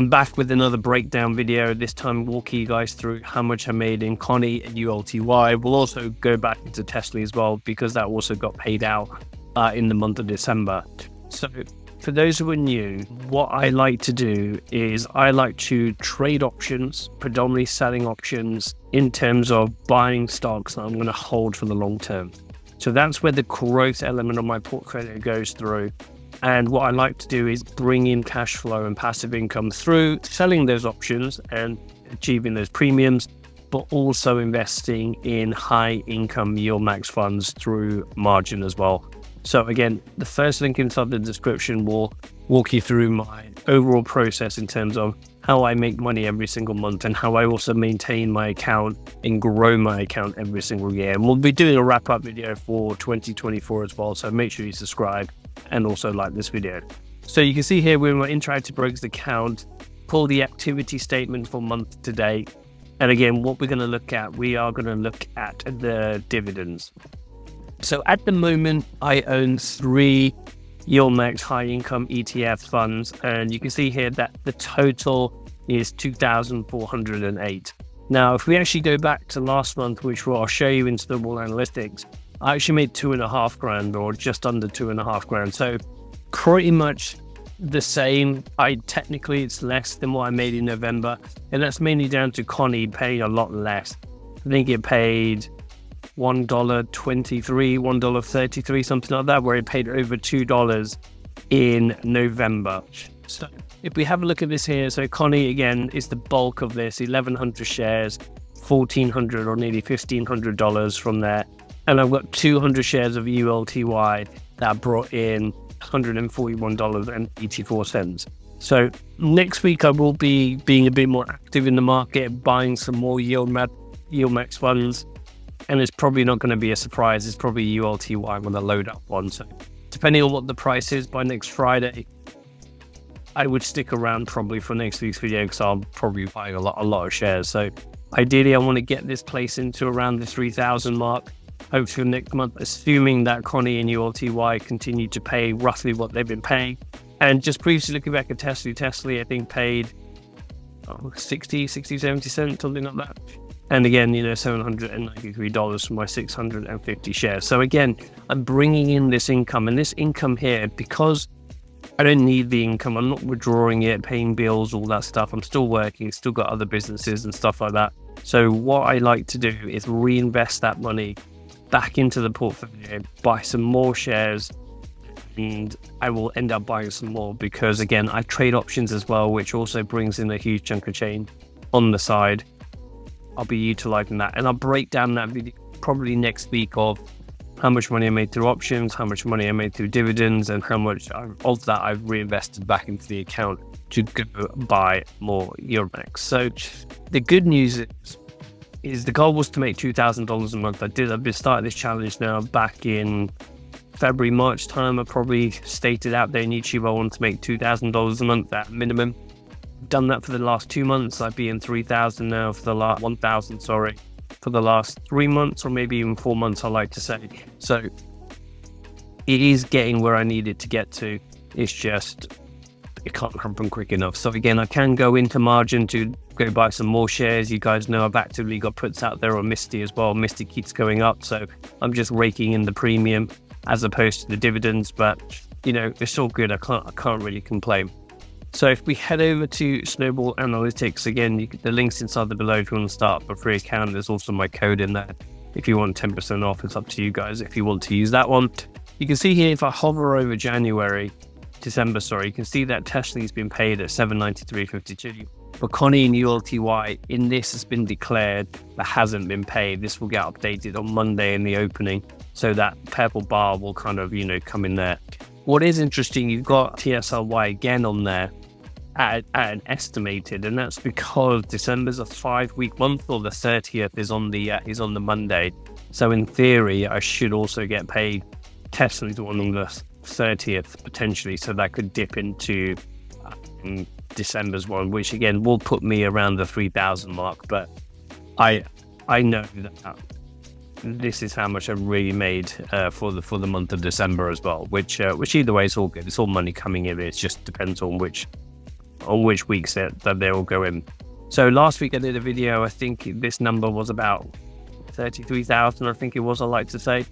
I'm back with another breakdown video, this time walking you guys through how much I made in Cony and Ulty. We'll also go back into tSLY as well, because that also got paid out in the month of December. So for those who are new, what I like to do is I like to trade options, predominantly selling options in terms of buying stocks that I'm going to hold for the long term. So that's where the growth element of my portfolio goes through. And what I like to do is bring in cash flow and passive income through selling those options and achieving those premiums, but also investing in high income yield max funds through margin as well. So again, the first link inside the description will walk you through my overall process in terms of how I make money every single month and how I also maintain my account and grow my account every single year. And we'll be doing a wrap-up video for 2024 as well, so make sure you subscribe and also like this video. So you can see here we're in my Interactive Brokers account, pull the activity statement for month to date. And again, what we're going to look at, we are going to look at the dividends. So at the moment, I own 3 yieldmax high income ETF funds, and you can see here that the total is 2,408. Now, if we actually go back to last month, which I'll show you in Snowball Analytics, I actually made 2.5 grand, or just under 2.5 grand. So pretty much the same. Technically it's less than what I made in November, and that's mainly down to Cony paying a lot less. I think it paid $1.23, $1.33, something like that, where it paid over $2 in November. So if we have a look at this here, so Cony again is the bulk of this, 1,100 shares, $1,400 or nearly $1,500 from there. And I've got 200 shares of ULTY that brought in $141.84. So next week I will be being a bit more active in the market, buying some more yieldmax funds. And it's probably not going to be a surprise. It's probably ULTY I'm going to load up on. So depending on what the price is by next Friday, I would stick around probably for next week's video, because I'll probably be buying a lot of shares. So ideally I want to get this place into around the 3,000 mark. Hopefully next month, assuming that Cony and ULTY continue to pay roughly what they've been paying. And just previously looking back at tSLY I think paid 60, 70 cents, something like that. And again, $793 for my 650 shares. So again, I'm bringing in this income, and this income here, because I don't need the income, I'm not withdrawing it, paying bills, all that stuff. I'm still working, still got other businesses and stuff like that. So what I like to do is reinvest that money back into the portfolio, buy some more shares, and I will end up buying some more, because again, I trade options as well, which also brings in a huge chunk of change on the side. I'll be utilizing that, and I'll break down that video probably next week of how much money I made through options, how much money I made through dividends, and how much of that I've reinvested back into the account to go buy more yieldmax. So the good news is the goal was to make $2,000 a month. I've been starting this challenge now back in February, March time. I probably stated out there in YouTube I wanted to make $2,000 a month at minimum. Done that for the last 2 months. I'd be in 3,000 now for the last 1,000, sorry, for the last 3 months, or maybe even 4 months, I like to say. So it is getting where I need it to get to. It's just, it can't happen quick enough. So again, I can go into margin to go buy some more shares. You guys know I've actively got puts out there on Misty as well. Misty keeps going up, so I'm just raking in the premium as opposed to the dividends, but it's all good. I can't really complain. So if we head over to Snowball Analytics, again, the link's inside the below if you want to start up a free account. There's also my code in there. If you want 10% off, it's up to you guys if you want to use that one. You can see here, if I hover over December, you can see that tSLY's been paid at $793.52. But Cony and ULTY, in this has been declared that hasn't been paid. This will get updated on Monday in the opening, so that purple bar will kind of, come in there. What is interesting, you've got tSLY again on there at an estimated, and that's because December's a 5-week month, or the 30th is on the Monday. So in theory, I should also get paid tSLY's one on the 30th potentially, so that could dip into December's one, which again will put me around the 3,000 mark. But I know that this is how much I really made for the month of December as well, which either way is all good. It's all money coming in. It just depends on which on which weeks that they will go in. So last week I did a video, I think this number was about 33,000, I think it was, I like to say.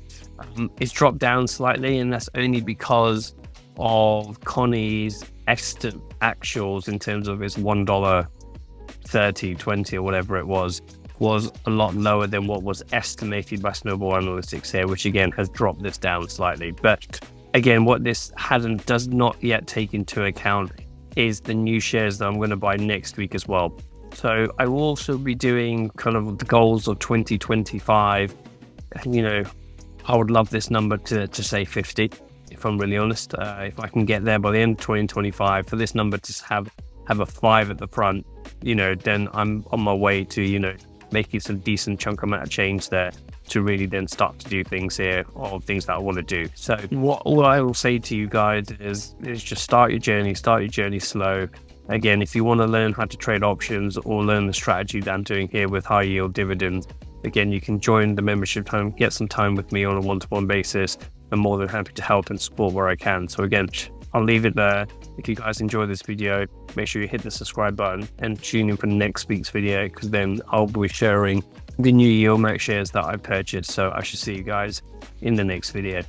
It's dropped down slightly, and that's only because of Cony's actuals in terms of his $1.30, 20 or whatever it was a lot lower than what was estimated by Snowball Analytics here, which again has dropped this down slightly. But again, what this does not yet take into account is the new shares that I'm going to buy next week as well. So I will also be doing kind of the goals of 2025. You know, I would love this number to say 50, if I'm really honest. If I can get there by the end of 2025, for this number to have a 5 at the front, you know, then I'm on my way to, you know, making some decent chunk amount of change there to really then start to do things here, or things that I want to do. So what I will say to you guys is just start your journey slow. Again, if you want to learn how to trade options or learn the strategy that I'm doing here with high yield dividends, again, you can join the membership time, get some time with me on a one-to-one basis. I'm more than happy to help and support where I can. So again, I'll leave it there. If you guys enjoy this video, make sure you hit the subscribe button and tune in for next week's video, because then I'll be sharing the new yieldmax shares that I purchased. So I should see you guys in the next video.